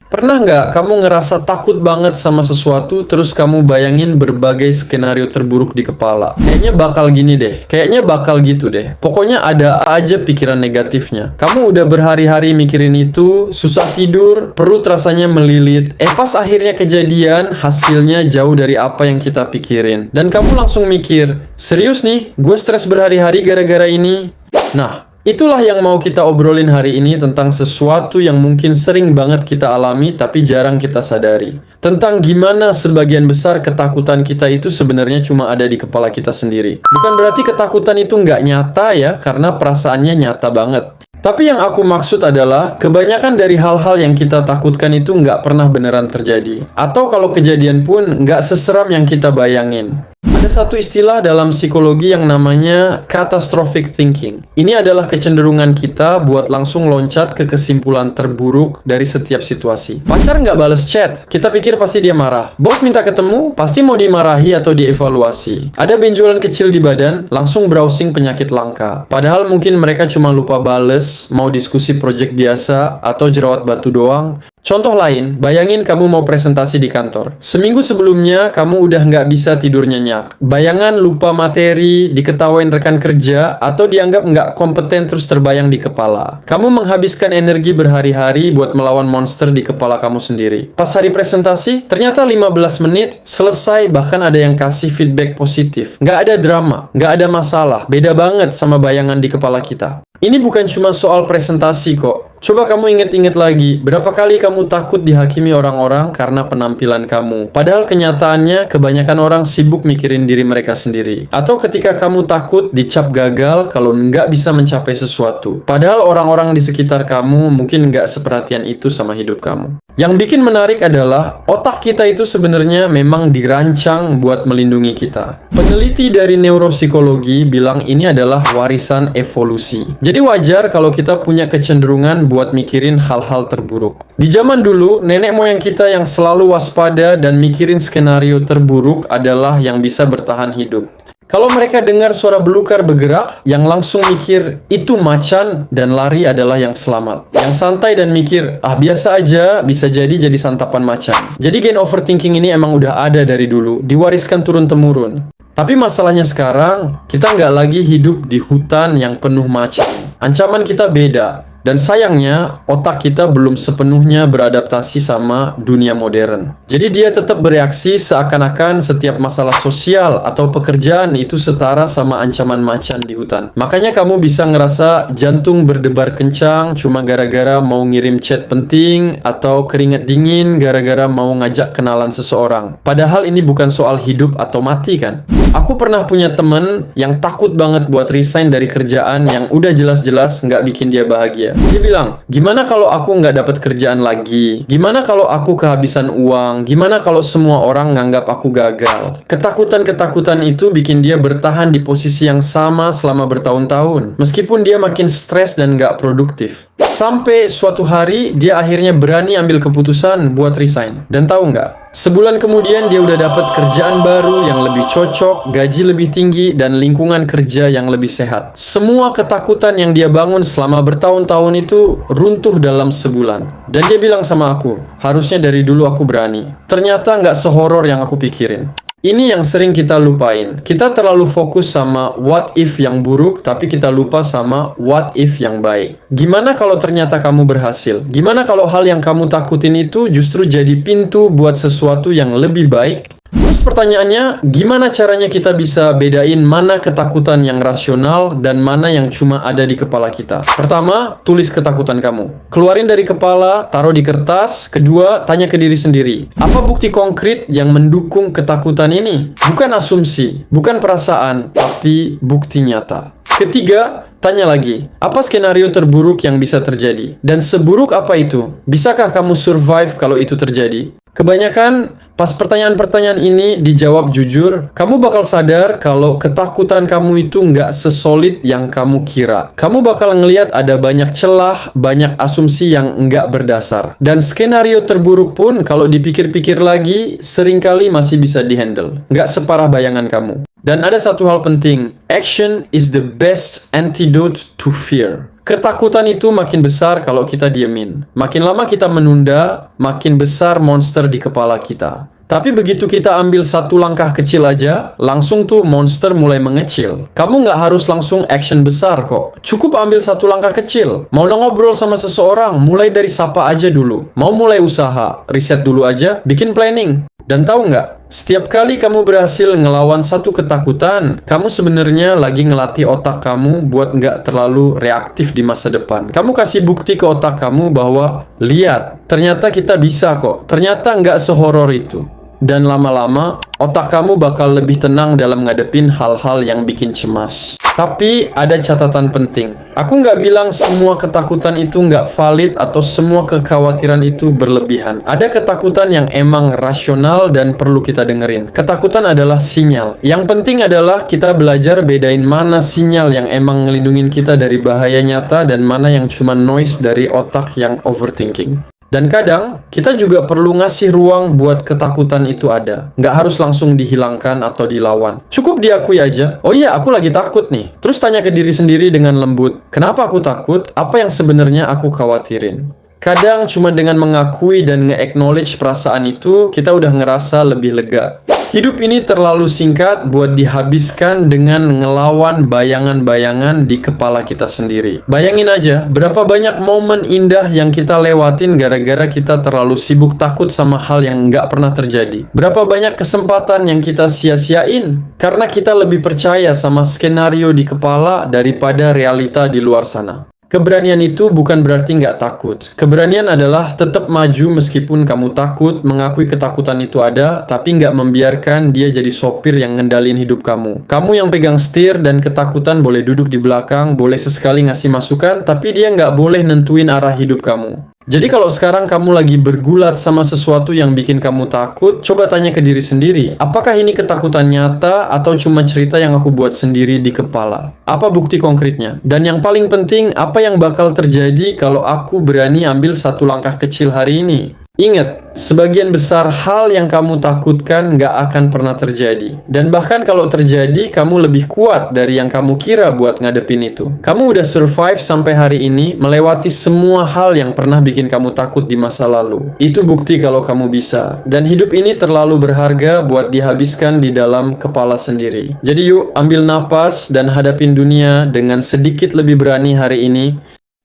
Pernah nggak kamu ngerasa takut banget sama sesuatu, terus kamu bayangin berbagai skenario terburuk di kepala? Kayaknya bakal gini deh, kayaknya bakal gitu deh. Pokoknya ada aja pikiran negatifnya. Kamu udah berhari-hari mikirin itu, susah tidur, perut rasanya melilit. Pas akhirnya kejadian, hasilnya jauh dari apa yang kita pikirin. Dan kamu langsung mikir, serius nih, gue stres berhari-hari gara-gara ini? Nah, itulah yang mau kita obrolin hari ini tentang sesuatu yang mungkin sering banget kita alami tapi jarang kita sadari. Tentang gimana sebagian besar ketakutan kita itu sebenarnya cuma ada di kepala kita sendiri. Bukan berarti ketakutan itu nggak nyata ya, karena perasaannya nyata banget. Tapi yang aku maksud adalah kebanyakan dari hal-hal yang kita takutkan itu nggak pernah beneran terjadi. Atau kalau kejadian pun nggak seseram yang kita bayangin. Ada satu istilah dalam psikologi yang namanya catastrophic thinking. Ini adalah kecenderungan kita buat langsung loncat ke kesimpulan terburuk dari setiap situasi. Pacar nggak bales chat, kita pikir pasti dia marah. Bos minta ketemu, pasti mau dimarahi atau dievaluasi. Ada benjolan kecil di badan, langsung browsing penyakit langka. Padahal mungkin mereka cuma lupa bales, mau diskusi project biasa, atau jerawat batu doang. Contoh lain, bayangin kamu mau presentasi di kantor. Seminggu sebelumnya, kamu udah nggak bisa tidur nyenyak. Bayangan lupa materi, diketawain rekan kerja, atau dianggap nggak kompeten terus terbayang di kepala. Kamu menghabiskan energi berhari-hari buat melawan monster di kepala kamu sendiri. Pas hari presentasi, ternyata 15 menit, selesai, bahkan ada yang kasih feedback positif. Nggak ada drama, nggak ada masalah. Beda banget sama bayangan di kepala kita. Ini bukan cuma soal presentasi kok. Coba kamu inget-inget lagi, berapa kali kamu takut dihakimi orang-orang karena penampilan kamu? Padahal kenyataannya kebanyakan orang sibuk mikirin diri mereka sendiri. Atau ketika kamu takut dicap gagal kalau nggak bisa mencapai sesuatu. Padahal orang-orang di sekitar kamu mungkin nggak seperhatian itu sama hidup kamu. Yang bikin menarik adalah otak kita itu sebenarnya memang dirancang buat melindungi kita. Peneliti dari neuropsikologi bilang ini adalah warisan evolusi. Jadi wajar kalau kita punya kecenderungan buat mikirin hal-hal terburuk. Di zaman dulu, nenek moyang kita yang selalu waspada dan mikirin skenario terburuk adalah yang bisa bertahan hidup. Kalau mereka dengar suara belukar bergerak, yang langsung mikir, itu macan dan lari adalah yang selamat. Yang santai dan mikir, biasa aja, bisa jadi santapan macan. Jadi gen overthinking ini emang udah ada dari dulu, diwariskan turun-temurun. Tapi masalahnya sekarang, kita nggak lagi hidup di hutan yang penuh macan. Ancaman kita beda. Dan sayangnya, otak kita belum sepenuhnya beradaptasi sama dunia modern. Jadi dia tetap bereaksi seakan-akan setiap masalah sosial atau pekerjaan itu setara sama ancaman macan di hutan. Makanya kamu bisa ngerasa jantung berdebar kencang cuma gara-gara mau ngirim chat penting atau keringat dingin gara-gara mau ngajak kenalan seseorang. Padahal ini bukan soal hidup atau mati kan? Aku pernah punya temen yang takut banget buat resign dari kerjaan yang udah jelas-jelas nggak bikin dia bahagia. Dia bilang, gimana kalau aku nggak dapat kerjaan lagi? Gimana kalau aku kehabisan uang? Gimana kalau semua orang nganggap aku gagal? Ketakutan-ketakutan itu bikin dia bertahan di posisi yang sama selama bertahun-tahun. Meskipun dia makin stres dan nggak produktif. Sampai suatu hari, dia akhirnya berani ambil keputusan buat resign. Dan tahu nggak? Sebulan kemudian dia udah dapat kerjaan baru yang lebih cocok, gaji lebih tinggi, dan lingkungan kerja yang lebih sehat. Semua ketakutan yang dia bangun selama bertahun-tahun itu runtuh dalam sebulan. Dan dia bilang sama aku, harusnya dari dulu aku berani. Ternyata nggak sehoror yang aku pikirin. Ini yang sering kita lupain. Kita terlalu fokus sama what if yang buruk, tapi kita lupa sama what if yang baik. Gimana kalau ternyata kamu berhasil? Gimana kalau hal yang kamu takutin itu justru jadi pintu buat sesuatu yang lebih baik? Terus pertanyaannya, gimana caranya kita bisa bedain mana ketakutan yang rasional dan mana yang cuma ada di kepala kita? Pertama, tulis ketakutan kamu. Keluarin dari kepala, taruh di kertas. Kedua, tanya ke diri sendiri. Apa bukti konkret yang mendukung ketakutan ini? Bukan asumsi, bukan perasaan, tapi bukti nyata. Ketiga, tanya lagi, apa skenario terburuk yang bisa terjadi? Dan seburuk apa itu? Bisakah kamu survive kalau itu terjadi? Kebanyakan pas pertanyaan-pertanyaan ini dijawab jujur, kamu bakal sadar kalau ketakutan kamu itu nggak sesolid yang kamu kira. Kamu bakal ngelihat ada banyak celah, banyak asumsi yang nggak berdasar. Dan skenario terburuk pun kalau dipikir-pikir lagi, seringkali masih bisa dihandle. Nggak separah bayangan kamu. Dan ada satu hal penting, action is the best antidote to fear. Ketakutan itu makin besar kalau kita diemin. Makin lama kita menunda, makin besar monster di kepala kita. Tapi begitu kita ambil satu langkah kecil aja, langsung tuh monster mulai mengecil. Kamu nggak harus langsung action besar kok. Cukup ambil satu langkah kecil. Mau ngobrol sama seseorang, mulai dari sapa aja dulu. Mau mulai usaha, riset dulu aja, bikin planning. Dan tahu nggak, setiap kali kamu berhasil ngelawan satu ketakutan, kamu sebenarnya lagi ngelatih otak kamu buat nggak terlalu reaktif di masa depan. Kamu kasih bukti ke otak kamu bahwa, lihat, ternyata kita bisa kok. Ternyata nggak sehoror itu. Dan lama-lama, otak kamu bakal lebih tenang dalam ngadepin hal-hal yang bikin cemas. Tapi ada catatan penting. Aku nggak bilang semua ketakutan itu nggak valid atau semua kekhawatiran itu berlebihan. Ada ketakutan yang emang rasional dan perlu kita dengerin. Ketakutan adalah sinyal. Yang penting adalah kita belajar bedain mana sinyal yang emang ngelindungin kita dari bahaya nyata dan mana yang cuma noise dari otak yang overthinking. Dan kadang, kita juga perlu ngasih ruang buat ketakutan itu ada. Nggak harus langsung dihilangkan atau dilawan. Cukup diakui aja, oh iya aku lagi takut nih. Terus tanya ke diri sendiri dengan lembut, kenapa aku takut? Apa yang sebenarnya aku khawatirin? Kadang cuma dengan mengakui dan nge-acknowledge perasaan itu, kita udah ngerasa lebih lega. Hidup ini terlalu singkat buat dihabiskan dengan ngelawan bayangan-bayangan di kepala kita sendiri. Bayangin aja, berapa banyak momen indah yang kita lewatin gara-gara kita terlalu sibuk takut sama hal yang nggak pernah terjadi. Berapa banyak kesempatan yang kita sia-siain karena kita lebih percaya sama skenario di kepala daripada realita di luar sana. Keberanian itu bukan berarti nggak takut. Keberanian adalah tetap maju meskipun kamu takut, mengakui ketakutan itu ada, tapi nggak membiarkan dia jadi sopir yang ngendalin hidup kamu. Kamu yang pegang setir dan ketakutan boleh duduk di belakang, boleh sesekali ngasih masukan, tapi dia nggak boleh nentuin arah hidup kamu. Jadi kalau sekarang kamu lagi bergulat sama sesuatu yang bikin kamu takut, coba tanya ke diri sendiri, apakah ini ketakutan nyata atau cuma cerita yang aku buat sendiri di kepala? Apa bukti konkretnya? Dan yang paling penting, apa yang bakal terjadi kalau aku berani ambil satu langkah kecil hari ini? Ingat, sebagian besar hal yang kamu takutkan nggak akan pernah terjadi. Dan bahkan kalau terjadi, kamu lebih kuat dari yang kamu kira buat ngadepin itu. Kamu udah survive sampai hari ini, melewati semua hal yang pernah bikin kamu takut di masa lalu. Itu bukti kalau kamu bisa. Dan hidup ini terlalu berharga buat dihabiskan di dalam kepala sendiri. Jadi yuk, ambil napas dan hadapin dunia dengan sedikit lebih berani hari ini.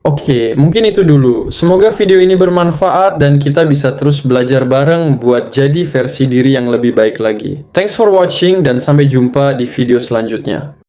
Oke, mungkin itu dulu. Semoga video ini bermanfaat dan kita bisa terus belajar bareng buat jadi versi diri yang lebih baik lagi. Thanks for watching dan sampai jumpa di video selanjutnya.